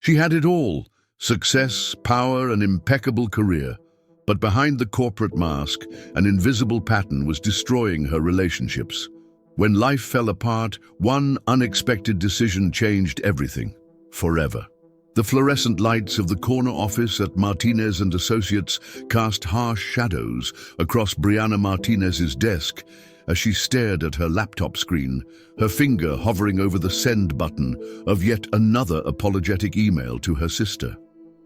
She had it all: success, power, an impeccable career. But behind the corporate mask, an invisible pattern was destroying her relationships. When life fell apart, one unexpected decision changed everything, forever. The fluorescent lights of the corner office at Martinez and Associates cast harsh shadows across Brianna Martinez's desk as she stared at her laptop screen, her finger hovering over the send button of yet another apologetic email to her sister.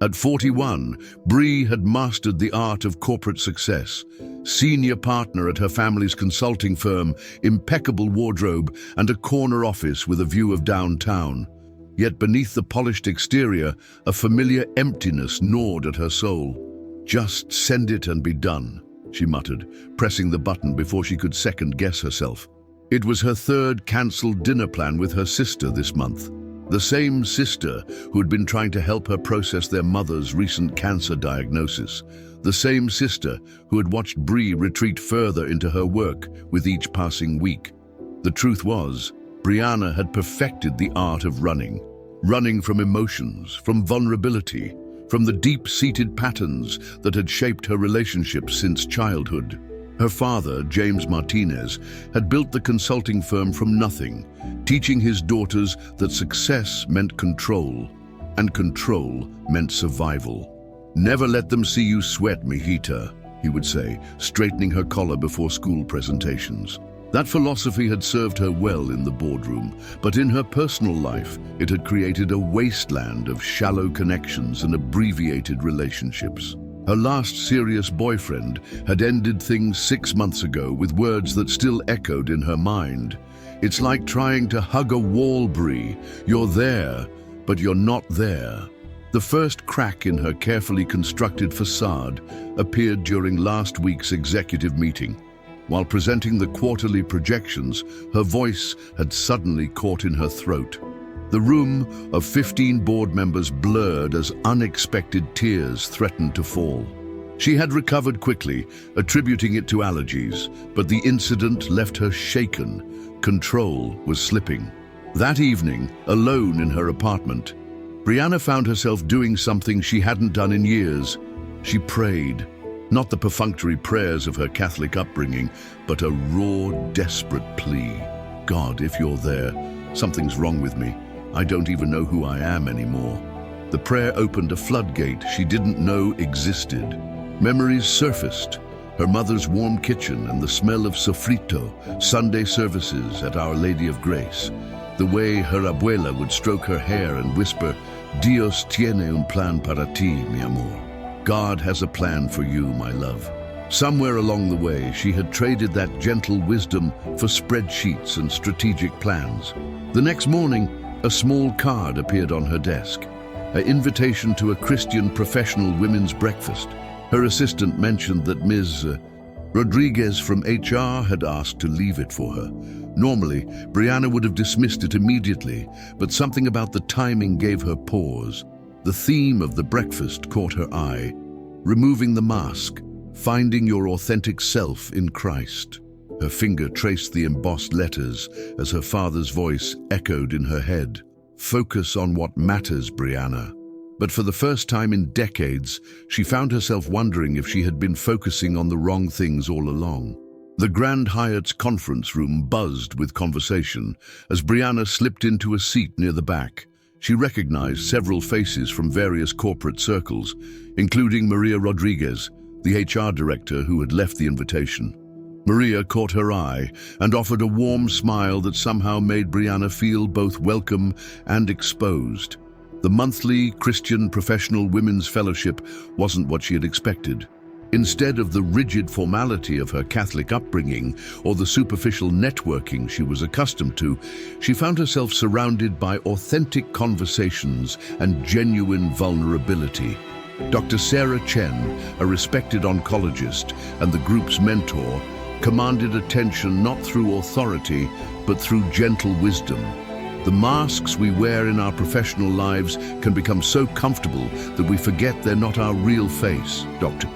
At 41, Bree had mastered the art of corporate success. Senior partner at her family's consulting firm, impeccable wardrobe, and a corner office with a view of downtown. Yet beneath the polished exterior, a familiar emptiness gnawed at her soul. "Just send it and be done," she muttered, pressing the button before she could second-guess herself. It was her third cancelled dinner plan with her sister this month. The same sister who had been trying to help her process their mother's recent cancer diagnosis. The same sister who had watched Bree retreat further into her work with each passing week. The truth was, Brianna had perfected the art of running. Running from emotions, from vulnerability, from the deep-seated patterns that had shaped her relationships since childhood. Her father, James Martinez, had built the consulting firm from nothing, teaching his daughters that success meant control, and control meant survival. "Never let them see you sweat, mijita," he would say, straightening her collar before school presentations. That philosophy had served her well in the boardroom, but in her personal life, it had created a wasteland of shallow connections and abbreviated relationships. Her last serious boyfriend had ended things 6 months ago with words that still echoed in her mind. "It's like trying to hug a wall, Bree. You're there, but you're not there." The first crack in her carefully constructed facade appeared during last week's executive meeting. While presenting the quarterly projections, her voice had suddenly caught in her throat. The room of 15 board members blurred as unexpected tears threatened to fall. She had recovered quickly, attributing it to allergies, but the incident left her shaken. Control was slipping. That evening, alone in her apartment, Brianna found herself doing something she hadn't done in years. She prayed. Not the perfunctory prayers of her Catholic upbringing, but a raw, desperate plea. "God, if you're there, something's wrong with me. I don't even know who I am anymore." The prayer opened a floodgate she didn't know existed. Memories surfaced. Her mother's warm kitchen and the smell of sofrito, Sunday services at Our Lady of Grace. The way her abuela would stroke her hair and whisper, "Dios tiene un plan para ti, mi amor." God has a plan for you, my love. Somewhere along the way, she had traded that gentle wisdom for spreadsheets and strategic plans. The next morning, a small card appeared on her desk, an invitation to a Christian professional women's breakfast. Her assistant mentioned that Ms. Rodriguez from HR had asked to leave it for her. Normally, Brianna would have dismissed it immediately, but something about the timing gave her pause. The theme of the breakfast caught her eye: removing the mask, finding your authentic self in Christ. Her finger traced the embossed letters as her father's voice echoed in her head. "Focus on what matters, Brianna." But for the first time in decades, she found herself wondering if she had been focusing on the wrong things all along. The Grand Hyatt's conference room buzzed with conversation as Brianna slipped into a seat near the back. She recognized several faces from various corporate circles, including Maria Rodriguez, the HR director who had left the invitation. Maria caught her eye and offered a warm smile that somehow made Brianna feel both welcome and exposed. The monthly Christian Professional Women's Fellowship wasn't what she had expected. Instead of the rigid formality of her Catholic upbringing or the superficial networking she was accustomed to, she found herself surrounded by authentic conversations and genuine vulnerability. Dr. Sarah Chen, a respected oncologist and the group's mentor, commanded attention not through authority, but through gentle wisdom. The masks we wear in our professional lives can become so comfortable that we forget they're not our real face, Dr.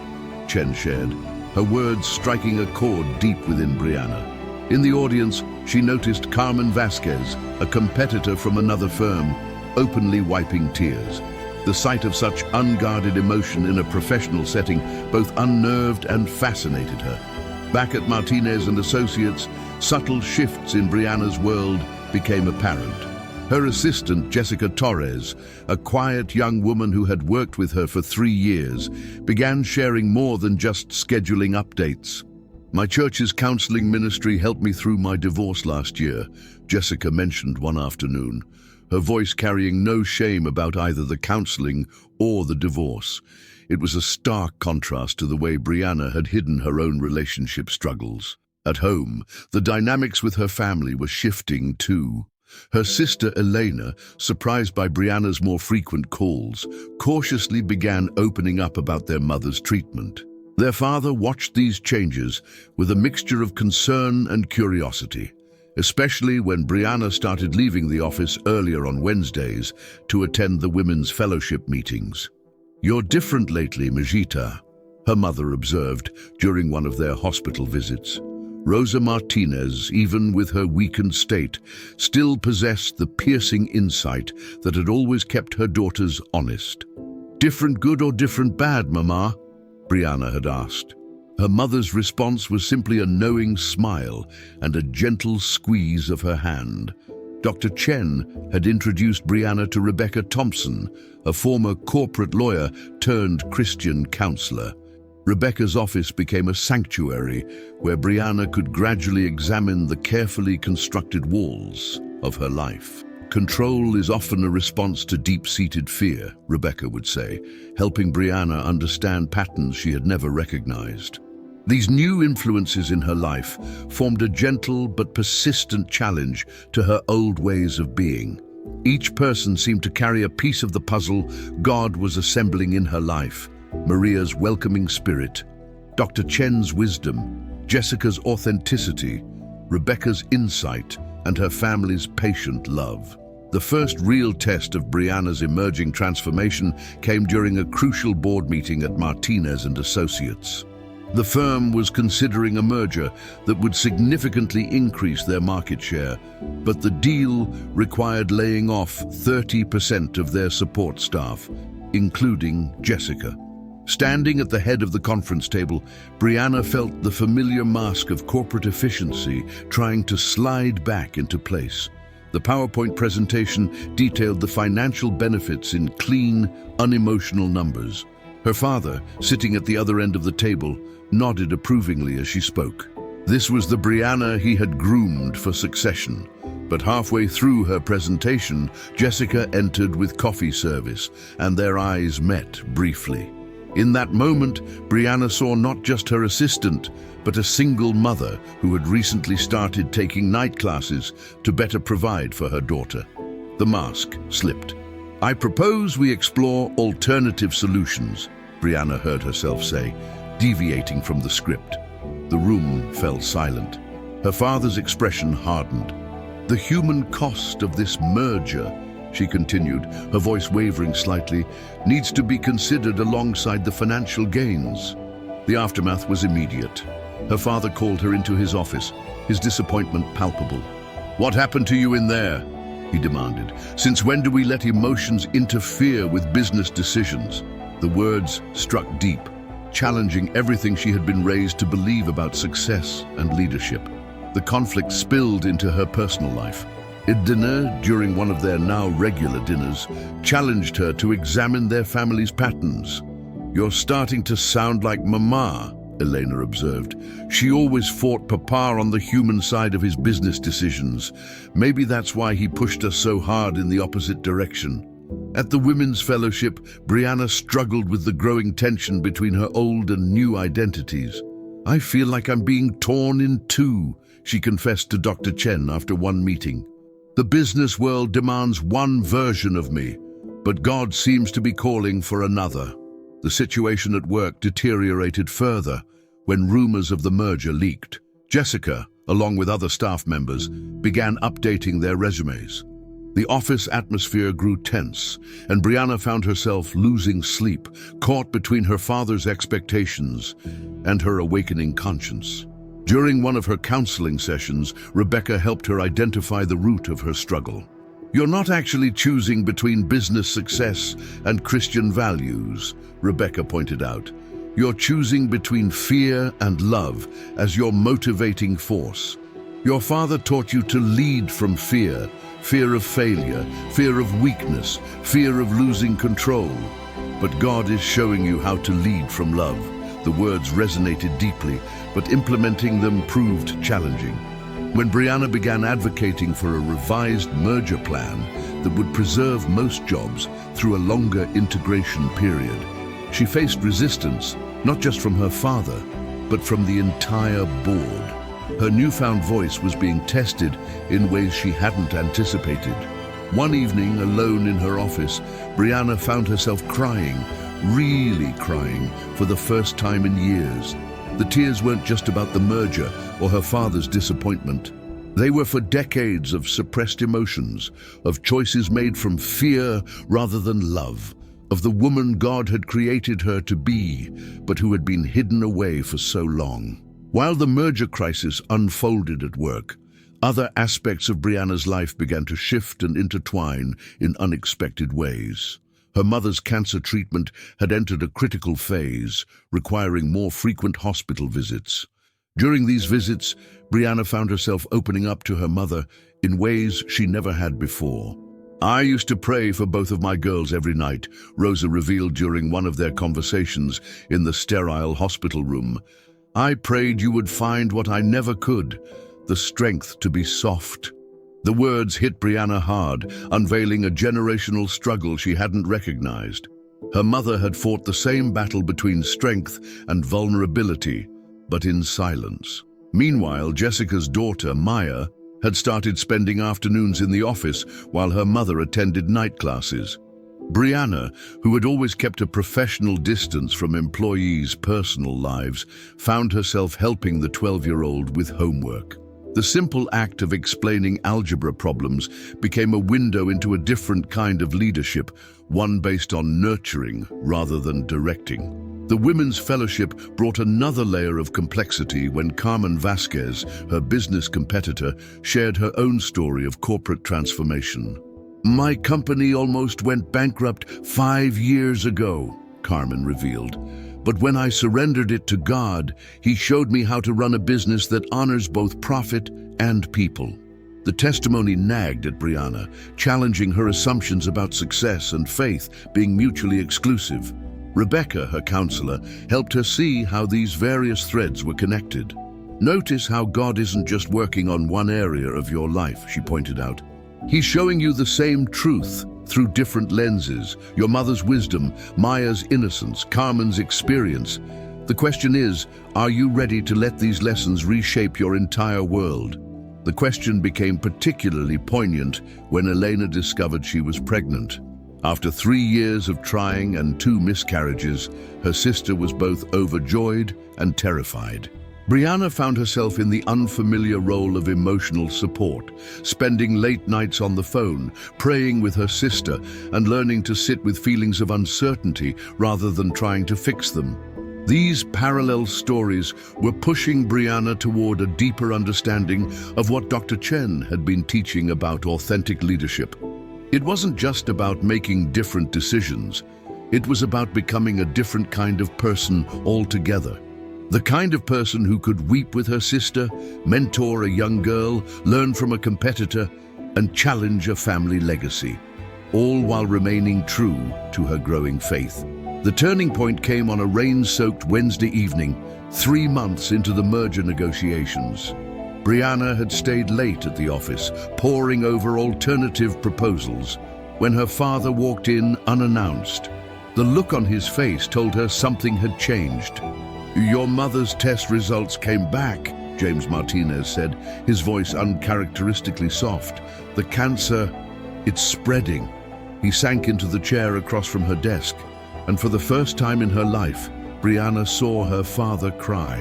Chen shared, her words striking a chord deep within Brianna. In the audience, she noticed Carmen Vasquez, a competitor from another firm. openly wiping tears. The sight of such unguarded emotion in a professional setting both unnerved and fascinated her. Back at Martinez and Associates, subtle shifts in Brianna's world became apparent. Her assistant, Jessica Torres, a quiet young woman who had worked with her for 3 years, began sharing more than just scheduling updates. "My church's counseling ministry helped me through my divorce last year," Jessica mentioned one afternoon, her voice carrying no shame about either the counseling or the divorce. It was a stark contrast to the way Brianna had hidden her own relationship struggles. At home, the dynamics with her family were shifting too. Her sister Elena, surprised by Brianna's more frequent calls, cautiously began opening up about their mother's treatment. Their father watched these changes with a mixture of concern and curiosity, especially when Brianna started leaving the office earlier on Wednesdays to attend the women's fellowship meetings. "You're different lately, Majita," her mother observed during one of their hospital visits. Rosa Martinez, even with her weakened state, still possessed the piercing insight that had always kept her daughters honest. "Different good or different bad, Mama?" Brianna had asked. Her mother's response was simply a knowing smile and a gentle squeeze of her hand. Dr. Chen had introduced Brianna to Rebecca Thompson, a former corporate lawyer turned Christian counselor. Rebecca's office became a sanctuary where Brianna could gradually examine the carefully constructed walls of her life. "Control is often a response to deep-seated fear," Rebecca would say, helping Brianna understand patterns she had never recognized. These new influences in her life formed a gentle but persistent challenge to her old ways of being. Each person seemed to carry a piece of the puzzle God was assembling in her life. Maria's welcoming spirit, Dr. Chen's wisdom, Jessica's authenticity, Rebecca's insight, and her family's patient love. The first real test of Brianna's emerging transformation came during a crucial board meeting at Martinez and Associates. The firm was considering a merger that would significantly increase their market share, but the deal required laying off 30% of their support staff, including Jessica. Standing at the head of the conference table, Brianna felt the familiar mask of corporate efficiency trying to slide back into place. The PowerPoint presentation detailed the financial benefits in clean, unemotional numbers. Her father, sitting at the other end of the table, nodded approvingly as she spoke. This was the Brianna he had groomed for succession. But halfway through her presentation, Jessica entered with coffee service, and their eyes met briefly. In that moment, Brianna saw not just her assistant, but a single mother who had recently started taking night classes to better provide for her daughter. The mask slipped. "I propose we explore alternative solutions," Brianna heard herself say, deviating from the script. The room fell silent. Her father's expression hardened. "The human cost of this merger," she continued, her voice wavering slightly, "needs to be considered alongside the financial gains." The aftermath was immediate. Her father called her into his office, his disappointment palpable. "What happened to you in there?" he demanded. "Since when do we let emotions interfere with business decisions?" The words struck deep, challenging everything she had been raised to believe about success and leadership. The conflict spilled into her personal life. At dinner, during one of their now regular dinners, challenged her to examine their family's patterns. "You're starting to sound like Mama," Elena observed. "She always fought Papa on the human side of his business decisions. Maybe that's why he pushed us so hard in the opposite direction." At the Women's Fellowship, Brianna struggled with the growing tension between her old and new identities. "I feel like I'm being torn in two," she confessed to Dr. Chen after one meeting. "The business world demands one version of me, but God seems to be calling for another." The situation at work deteriorated further when rumors of the merger leaked. Jessica, along with other staff members, began updating their resumes. The office atmosphere grew tense, and Brianna found herself losing sleep, caught between her father's expectations and her awakening conscience. During one of her counseling sessions, Rebecca helped her identify the root of her struggle. "You're not actually choosing between business success and Christian values," Rebecca pointed out. "You're choosing between fear and love as your motivating force. Your father taught you to lead from fear, fear of failure, fear of weakness, fear of losing control. But God is showing you how to lead from love." The words resonated deeply, but implementing them proved challenging. When Brianna began advocating for a revised merger plan that would preserve most jobs through a longer integration period, she faced resistance, not just from her father, but from the entire board. Her newfound voice was being tested in ways she hadn't anticipated. One evening, alone in her office, Brianna found herself crying, really crying, for the first time in years. The tears weren't just about the merger or her father's disappointment. They were for decades of suppressed emotions, of choices made from fear rather than love, of the woman God had created her to be, but who had been hidden away for so long. While the merger crisis unfolded at work, other aspects of Brianna's life began to shift and intertwine in unexpected ways. Her mother's cancer treatment had entered a critical phase, requiring more frequent hospital visits. During these visits, Brianna found herself opening up to her mother in ways she never had before. "I used to pray for both of my girls every night," Rosa revealed during one of their conversations in the sterile hospital room. "I prayed you would find what I never could, the strength to be soft." The words hit Brianna hard, unveiling a generational struggle she hadn't recognized. Her mother had fought the same battle between strength and vulnerability, but in silence. Meanwhile, Jessica's daughter, Maya, had started spending afternoons in the office while her mother attended night classes. Brianna, who had always kept a professional distance from employees' personal lives, found herself helping the 12-year-old with homework. The simple act of explaining algebra problems became a window into a different kind of leadership, one based on nurturing rather than directing. The Women's Fellowship brought another layer of complexity when Carmen Vasquez, her business competitor, shared her own story of corporate transformation. "My company almost went bankrupt 5 years ago," Carmen revealed. "But when I surrendered it to God, He showed me how to run a business that honors both profit and people." The testimony nagged at Brianna, challenging her assumptions about success and faith being mutually exclusive. Rebecca, her counselor, helped her see how these various threads were connected. "Notice how God isn't just working on one area of your life," she pointed out. "He's showing you the same truth through different lenses, your mother's wisdom, Maya's innocence, Carmen's experience. The question is, are you ready to let these lessons reshape your entire world?" The question became particularly poignant when Elena discovered she was pregnant. After 3 years of trying and 2 miscarriages, her sister was both overjoyed and terrified. Brianna found herself in the unfamiliar role of emotional support, spending late nights on the phone, praying with her sister, and learning to sit with feelings of uncertainty rather than trying to fix them. These parallel stories were pushing Brianna toward a deeper understanding of what Dr. Chen had been teaching about authentic leadership. It wasn't just about making different decisions. It was about becoming a different kind of person altogether. The kind of person who could weep with her sister, mentor a young girl, learn from a competitor, and challenge a family legacy, all while remaining true to her growing faith. The turning point came on a rain-soaked Wednesday evening, 3 months into the merger negotiations. Brianna had stayed late at the office, poring over alternative proposals, when her father walked in unannounced. The look on his face told her something had changed. "Your mother's test results came back," James Martinez said, his voice uncharacteristically soft. "The cancer, it's spreading." He sank into the chair across from her desk, and for the first time in her life, Brianna saw her father cry.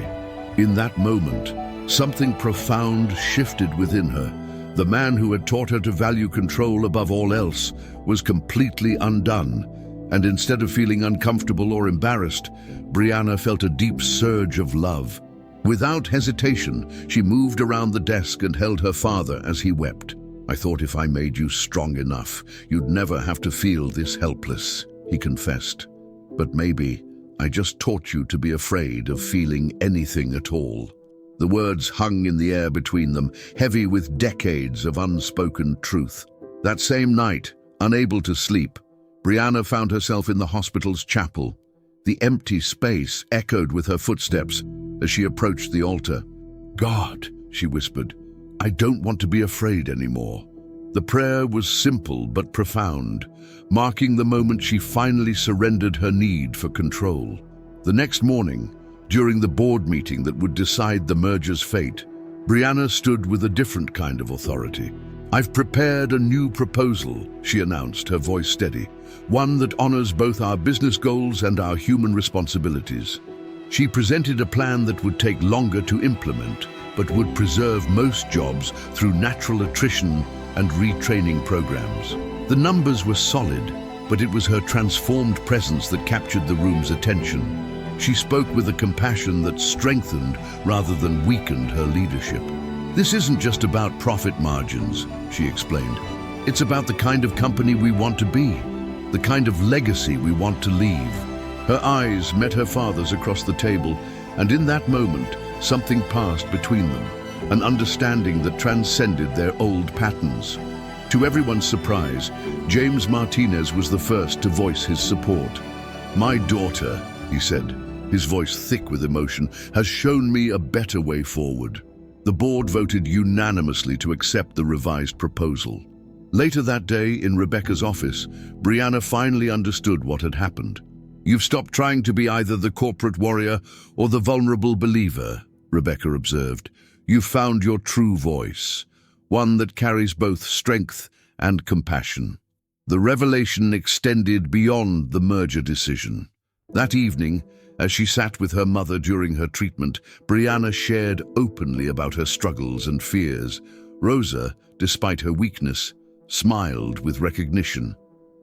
In that moment, something profound shifted within her. The man who had taught her to value control above all else was completely undone, and instead of feeling uncomfortable or embarrassed, Brianna felt a deep surge of love. Without hesitation, she moved around the desk and held her father as he wept. "I thought if I made you strong enough, you'd never have to feel this helpless," he confessed. "But maybe I just taught you to be afraid of feeling anything at all." The words hung in the air between them, heavy with decades of unspoken truth. That same night, unable to sleep, Brianna found herself in the hospital's chapel. The empty space echoed with her footsteps as she approached the altar. "God," she whispered, "I don't want to be afraid anymore." The prayer was simple but profound, marking the moment she finally surrendered her need for control. The next morning, during the board meeting that would decide the merger's fate, Brianna stood with a different kind of authority. "I've prepared a new proposal," she announced, her voice steady, "one that honors both our business goals and our human responsibilities." She presented a plan that would take longer to implement, but would preserve most jobs through natural attrition and retraining programs. The numbers were solid, but it was her transformed presence that captured the room's attention. She spoke with a compassion that strengthened rather than weakened her leadership. "This isn't just about profit margins," she explained. "It's about the kind of company we want to be, the kind of legacy we want to leave." Her eyes met her father's across the table, and in that moment, something passed between them, an understanding that transcended their old patterns. To everyone's surprise, James Martinez was the first to voice his support. "My daughter," he said, his voice thick with emotion, "has shown me a better way forward." The board voted unanimously to accept the revised proposal. Later that day, in Rebecca's office, Brianna finally understood what had happened. "You've stopped trying to be either the corporate warrior or the vulnerable believer," Rebecca observed. "You've found your true voice, one that carries both strength and compassion." The revelation extended beyond the merger decision. That evening, as she sat with her mother during her treatment, Brianna shared openly about her struggles and fears. Rosa, despite her weakness, smiled with recognition.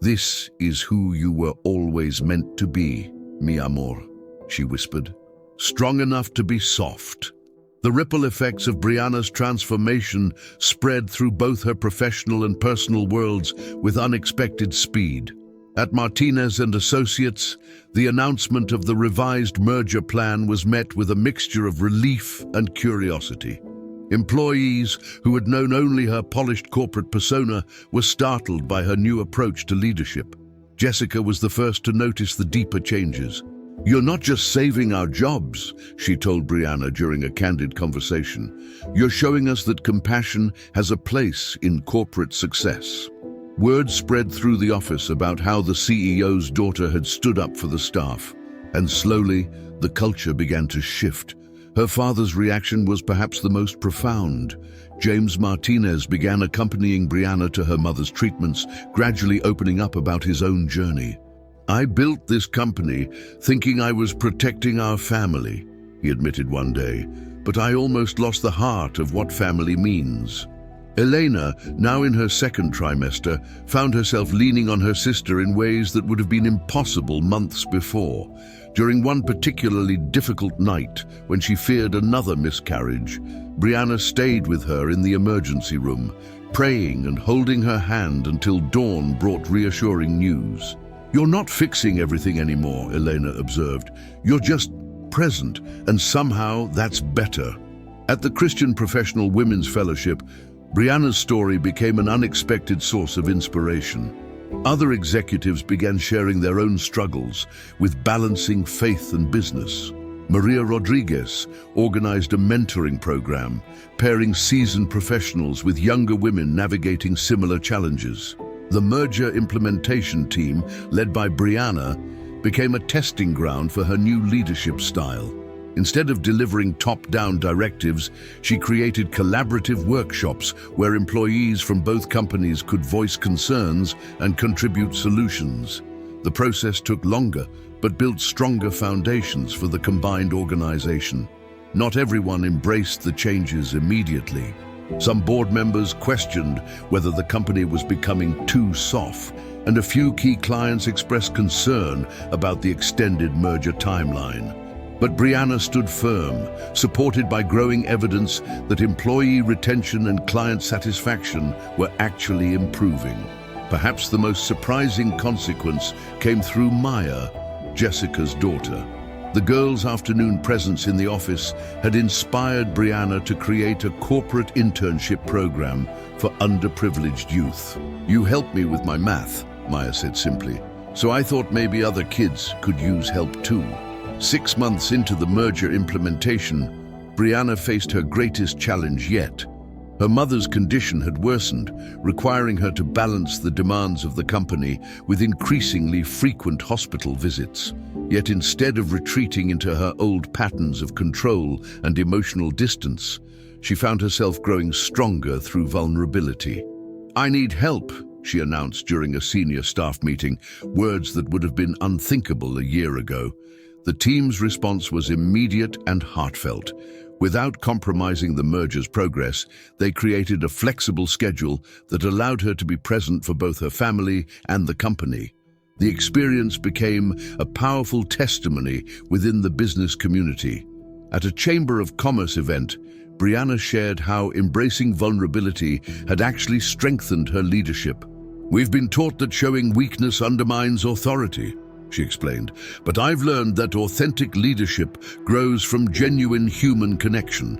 "This is who you were always meant to be, mi amor," she whispered. "Strong enough to be soft." The ripple effects of Brianna's transformation spread through both her professional and personal worlds with unexpected speed. At Martinez and Associates, the announcement of the revised merger plan was met with a mixture of relief and curiosity. Employees who had known only her polished corporate persona were startled by her new approach to leadership. Jessica was the first to notice the deeper changes. "You're not just saving our jobs," she told Brianna during a candid conversation. "You're showing us that compassion has a place in corporate success." Word spread through the office about how the CEO's daughter had stood up for the staff, and slowly the culture began to shift. Her father's reaction was perhaps the most profound. James Martinez began accompanying Brianna to her mother's treatments, gradually opening up about his own journey. "I built this company thinking I was protecting our family," he admitted one day, "but I almost lost the heart of what family means." Elena, now in her second trimester, found herself leaning on her sister in ways that would have been impossible months before. During one particularly difficult night, when she feared another miscarriage, Brianna stayed with her in the emergency room, praying and holding her hand until dawn brought reassuring news. "You're not fixing everything anymore," Elena observed. "You're just present, and somehow that's better." At the Christian Professional Women's Fellowship, Brianna's story became an unexpected source of inspiration. Other executives began sharing their own struggles with balancing faith and business. Maria Rodriguez organized a mentoring program, pairing seasoned professionals with younger women navigating similar challenges. The merger implementation team, led by Brianna, became a testing ground for her new leadership style. Instead of delivering top-down directives, she created collaborative workshops where employees from both companies could voice concerns and contribute solutions. The process took longer, but built stronger foundations for the combined organization. Not everyone embraced the changes immediately. Some board members questioned whether the company was becoming too soft, and a few key clients expressed concern about the extended merger timeline. But Brianna stood firm, supported by growing evidence that employee retention and client satisfaction were actually improving. Perhaps the most surprising consequence came through Maya, Jessica's daughter. The girl's afternoon presence in the office had inspired Brianna to create a corporate internship program for underprivileged youth. "You helped me with my math," Maya said simply, "so I thought maybe other kids could use help too." 6 months into the merger implementation, Brianna faced her greatest challenge yet. Her mother's condition had worsened, requiring her to balance the demands of the company with increasingly frequent hospital visits. Yet instead of retreating into her old patterns of control and emotional distance, she found herself growing stronger through vulnerability. "I need help," she announced during a senior staff meeting, words that would have been unthinkable a year ago. The team's response was immediate and heartfelt. Without compromising the merger's progress, they created a flexible schedule that allowed her to be present for both her family and the company. The experience became a powerful testimony within the business community. At a Chamber of Commerce event, Brianna shared how embracing vulnerability had actually strengthened her leadership. "We've been taught that showing weakness undermines authority," she explained, "but I've learned that authentic leadership grows from genuine human connection."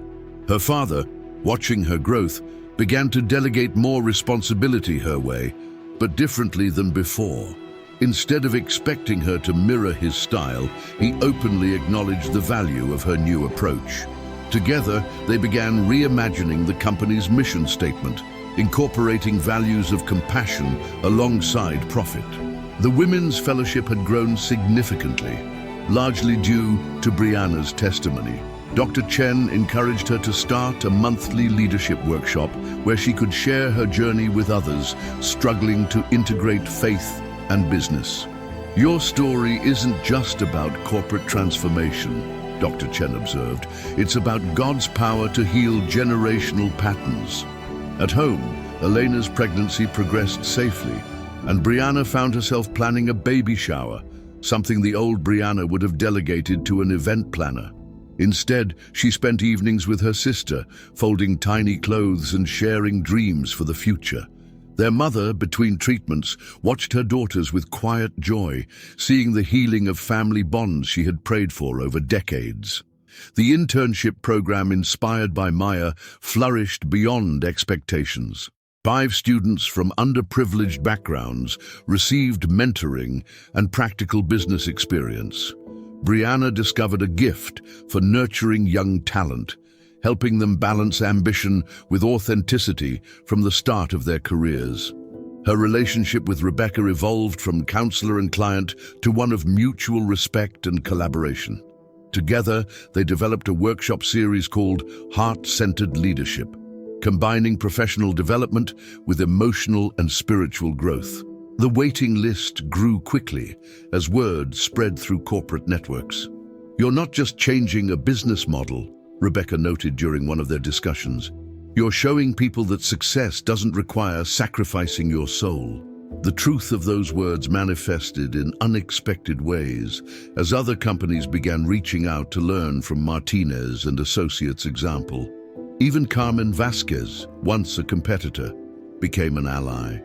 Her father, watching her growth, began to delegate more responsibility her way, but differently than before. Instead of expecting her to mirror his style, he openly acknowledged the value of her new approach. Together, they began reimagining the company's mission statement, incorporating values of compassion alongside profit. The Women's Fellowship had grown significantly, largely due to Brianna's testimony. Dr. Chen encouraged her to start a monthly leadership workshop where she could share her journey with others struggling to integrate faith and business. "Your story isn't just about corporate transformation," Dr. Chen observed. "It's about God's power to heal generational patterns." At home, Elena's pregnancy progressed safely, and Brianna found herself planning a baby shower, something the old Brianna would have delegated to an event planner. Instead, she spent evenings with her sister, folding tiny clothes and sharing dreams for the future. Their mother, between treatments, watched her daughters with quiet joy, seeing the healing of family bonds she had prayed for over decades. The internship program inspired by Maya flourished beyond expectations. 5 students from underprivileged backgrounds received mentoring and practical business experience. Brianna discovered a gift for nurturing young talent, helping them balance ambition with authenticity from the start of their careers. Her relationship with Rebecca evolved from counselor and client to one of mutual respect and collaboration. Together, they developed a workshop series called Heart-Centered Leadership, combining professional development with emotional and spiritual growth. The waiting list grew quickly as word spread through corporate networks. "You're not just changing a business model," Rebecca noted during one of their discussions. "You're showing people that success doesn't require sacrificing your soul." The truth of those words manifested in unexpected ways as other companies began reaching out to learn from Martinez and Associates' example. Even Carmen Vasquez, once a competitor, became an ally.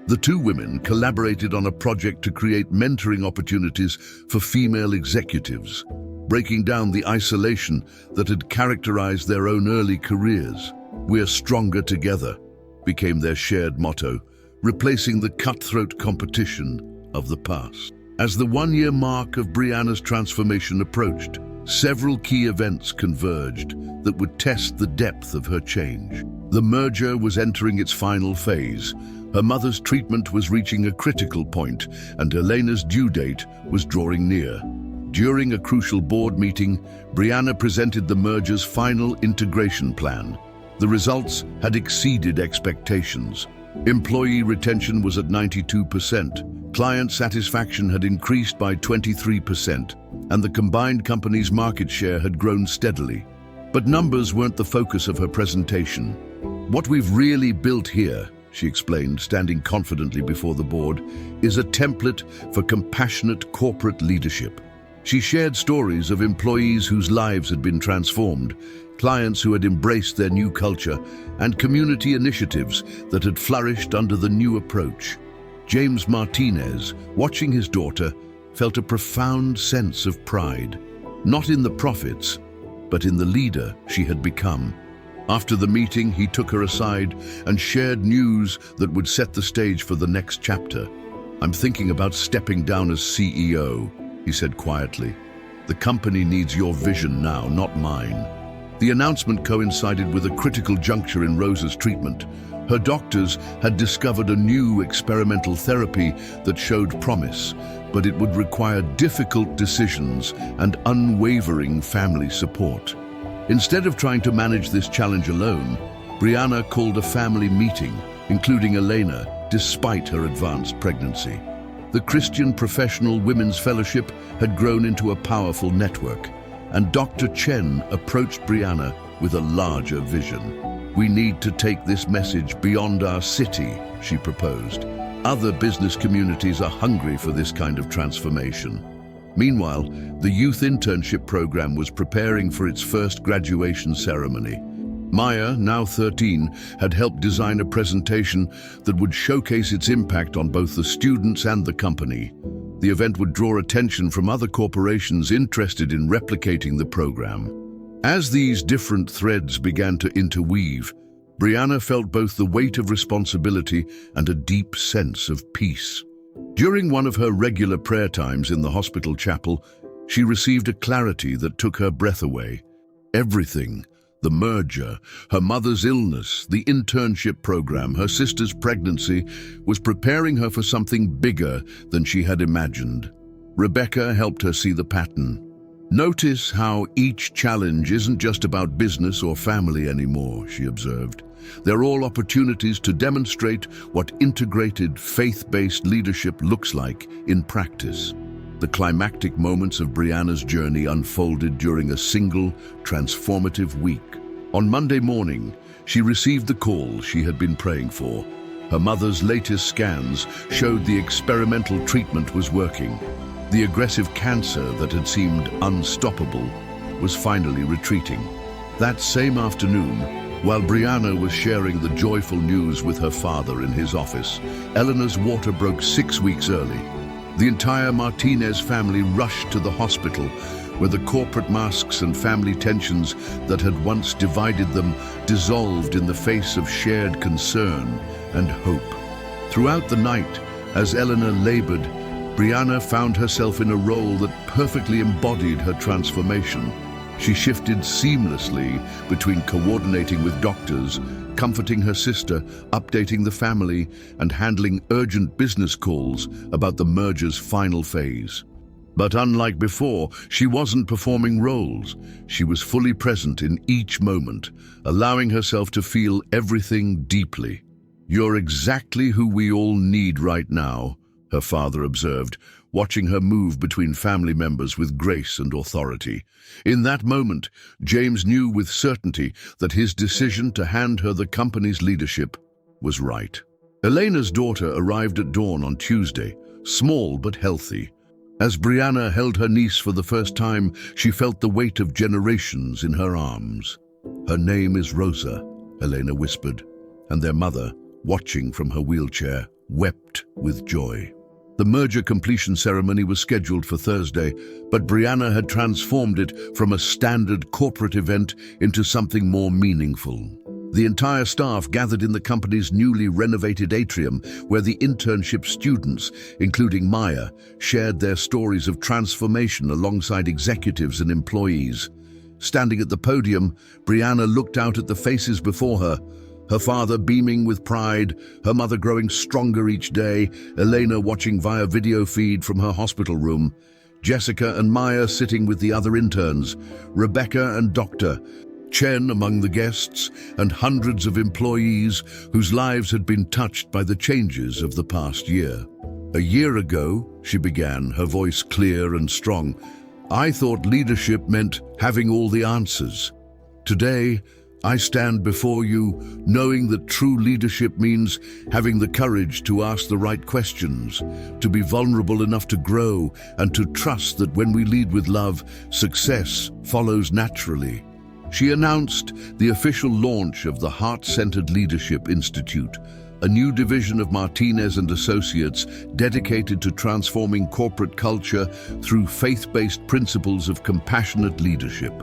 The 2 women collaborated on a project to create mentoring opportunities for female executives, breaking down the isolation that had characterized their own early careers. "We're stronger together," became their shared motto, replacing the cutthroat competition of the past. As the 1-year mark of Brianna's transformation approached, several key events converged that would test the depth of her change. The merger was entering its final phase. Her mother's treatment was reaching a critical point, and Elena's due date was drawing near. During a crucial board meeting, Brianna presented the merger's final integration plan. The results had exceeded expectations. Employee retention was at 92%, client satisfaction had increased by 23%, and the combined company's market share had grown steadily. But numbers weren't the focus of her presentation. "What we've really built here," she explained, standing confidently before the board, "is a template for compassionate corporate leadership. She shared stories of employees whose lives had been transformed, clients who had embraced their new culture, and community initiatives that had flourished under the new approach. James Martinez, watching his daughter, felt a profound sense of pride, not in the profits, but in the leader she had become. After the meeting, he took her aside and shared news that would set the stage for the next chapter. "I'm thinking about stepping down as CEO," he said quietly. "The company needs your vision now, not mine." The announcement coincided with a critical juncture in Rosa's treatment. Her doctors had discovered a new experimental therapy that showed promise, but it would require difficult decisions and unwavering family support. Instead of trying to manage this challenge alone, Brianna called a family meeting, including Elena, despite her advanced pregnancy. The Christian Professional Women's Fellowship had grown into a powerful network, and Dr. Chen approached Brianna with a larger vision. "We need to take this message beyond our city," she proposed. "Other business communities are hungry for this kind of transformation." Meanwhile, the youth internship program was preparing for its first graduation ceremony. Maya, now 13, had helped design a presentation that would showcase its impact on both the students and the company. The event would draw attention from other corporations interested in replicating the program. As these different threads began to interweave, Brianna felt both the weight of responsibility and a deep sense of peace. During one of her regular prayer times in the hospital chapel, she received a clarity that took her breath away. Everything, the merger, her mother's illness, the internship program, her sister's pregnancy, was preparing her for something bigger than she had imagined. Rebecca helped her see the pattern. "Notice how each challenge isn't just about business or family anymore," she observed. "They're all opportunities to demonstrate what integrated, faith-based leadership looks like in practice." The climactic moments of Brianna's journey unfolded during a single, transformative week. On Monday morning, she received the call she had been praying for. Her mother's latest scans showed the experimental treatment was working. The aggressive cancer that had seemed unstoppable was finally retreating. That same afternoon, while Brianna was sharing the joyful news with her father in his office, Eleanor's water broke 6 weeks early. The entire Martinez family rushed to the hospital, where the corporate masks and family tensions that had once divided them dissolved in the face of shared concern and hope. Throughout the night, as Eleanor labored, Brianna found herself in a role that perfectly embodied her transformation. She shifted seamlessly between coordinating with doctors, comforting her sister, updating the family, and handling urgent business calls about the merger's final phase. But unlike before, she wasn't performing roles. She was fully present in each moment, allowing herself to feel everything deeply. "You're exactly who we all need right now," her father observed, watching her move between family members with grace and authority. In that moment, James knew with certainty that his decision to hand her the company's leadership was right. Elena's daughter arrived at dawn on Tuesday, small but healthy. As Brianna held her niece for the first time, she felt the weight of generations in her arms. "Her name is Rosa," Elena whispered, and their mother, watching from her wheelchair, wept with joy. The merger completion ceremony was scheduled for Thursday, but Brianna had transformed it from a standard corporate event into something more meaningful. The entire staff gathered in the company's newly renovated atrium, where the internship students, including Maya, shared their stories of transformation alongside executives and employees. Standing at the podium, Brianna looked out at the faces before her, her father beaming with pride, her mother growing stronger each day, Elena watching via video feed from her hospital room, Jessica and Maya sitting with the other interns, Rebecca and Dr. Chen among the guests, and hundreds of employees whose lives had been touched by the changes of the past year. "A year ago," she began, her voice clear and strong, "I thought leadership meant having all the answers. Today, I stand before you knowing that true leadership means having the courage to ask the right questions, to be vulnerable enough to grow, and to trust that when we lead with love, success follows naturally. She announced the official launch of the Heart-Centered Leadership Institute, a new division of Martinez and Associates dedicated to transforming corporate culture through faith-based principles of compassionate leadership.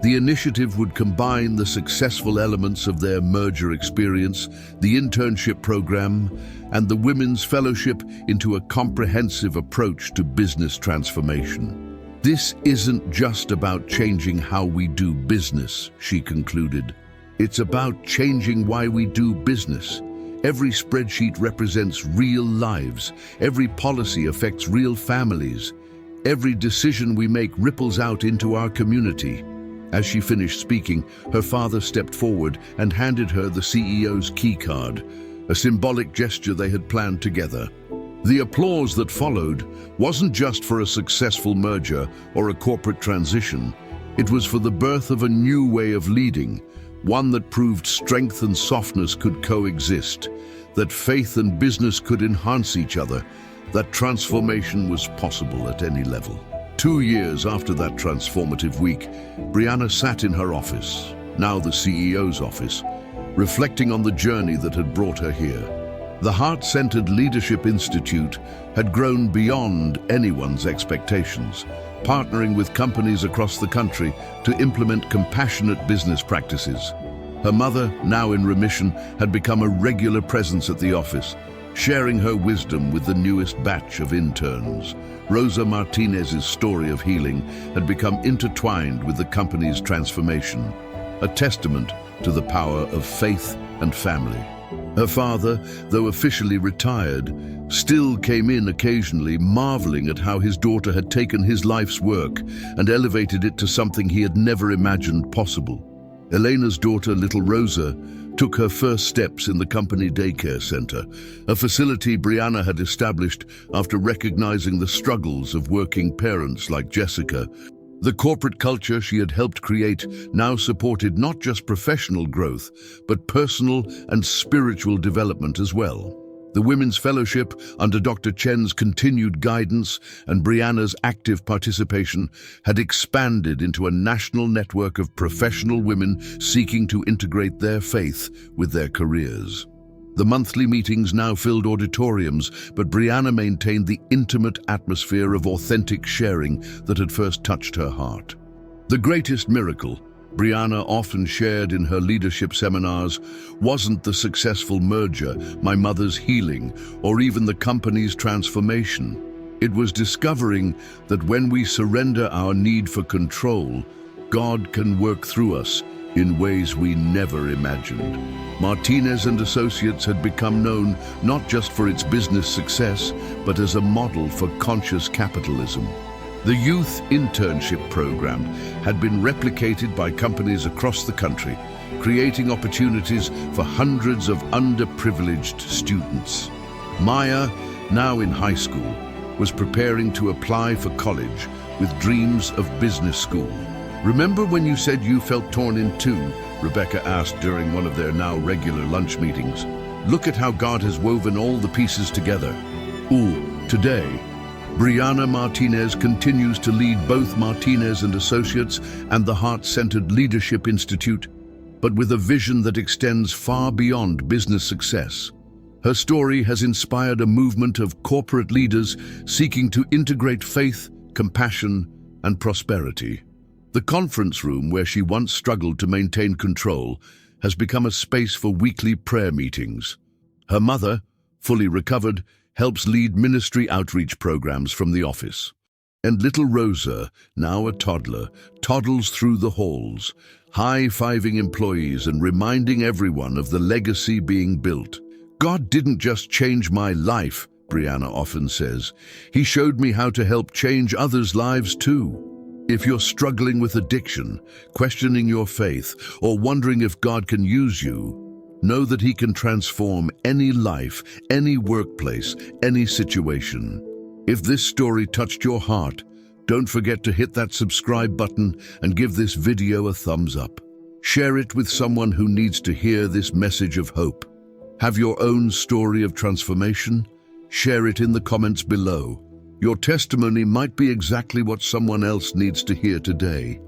The initiative would combine the successful elements of their merger experience, the internship program, and the Women's Fellowship into a comprehensive approach to business transformation. This isn't just about changing how we do business, she concluded. It's about changing why we do business. Every spreadsheet represents real lives. Every policy affects real families. Every decision we make ripples out into our community. As she finished speaking, her father stepped forward and handed her the CEO's key card, a symbolic gesture they had planned together. The applause that followed wasn't just for a successful merger or a corporate transition. It was for the birth of a new way of leading, one that proved strength and softness could coexist, that faith and business could enhance each other, that transformation was possible at any level. 2 years after that transformative week, Brianna sat in her office, now the CEO's office, reflecting on the journey that had brought her here. The Heart-Centered Leadership Institute had grown beyond anyone's expectations, partnering with companies across the country to implement compassionate business practices. Her mother, now in remission, had become a regular presence at the office, sharing her wisdom with the newest batch of interns. Rosa Martinez's story of healing had become intertwined with the company's transformation, a testament to the power of faith and family. Her father, though officially retired, still came in occasionally, marveling at how his daughter had taken his life's work and elevated it to something he had never imagined possible. Elena's daughter, little Rosa, took her first steps in the company daycare center, a facility Brianna had established after recognizing the struggles of working parents like Jessica. The corporate culture she had helped create now supported not just professional growth, but personal and spiritual development as well. The Women's Fellowship, under Dr. Chen's continued guidance and Brianna's active participation, had expanded into a national network of professional women seeking to integrate their faith with their careers. The monthly meetings now filled auditoriums, but Brianna maintained the intimate atmosphere of authentic sharing that had first touched her heart. The greatest miracle, Brianna often shared in her leadership seminars, wasn't the successful merger, my mother's healing, or even the company's transformation. It was discovering that when we surrender our need for control, God can work through us in ways we never imagined. Martinez and Associates had become known not just for its business success, but as a model for conscious capitalism. The youth internship program had been replicated by companies across the country, creating opportunities for hundreds of underprivileged students. Maya, now in high school, was preparing to apply for college with dreams of business school. "Remember when you said you felt torn in two?" Rebecca asked during one of their now regular lunch meetings. "Look at how God has woven all the pieces together." Today, Brianna Martinez continues to lead both Martinez and Associates and the Heart-Centered Leadership Institute, but with a vision that extends far beyond business success. Her story has inspired a movement of corporate leaders seeking to integrate faith, compassion, and prosperity. The conference room where she once struggled to maintain control has become a space for weekly prayer meetings. Her mother, fully recovered, helps lead ministry outreach programs from the office. And little Rosa, now a toddler, toddles through the halls, high-fiving employees and reminding everyone of the legacy being built. "God didn't just change my life," Brianna often says. "He showed me how to help change others' lives too." If you're struggling with addiction, questioning your faith, or wondering if God can use you, know that He can transform any life, any workplace, any situation. If this story touched your heart, don't forget to hit that subscribe button and give this video a thumbs up. Share it with someone who needs to hear this message of hope. Have your own story of transformation? Share it in the comments below. Your testimony might be exactly what someone else needs to hear today.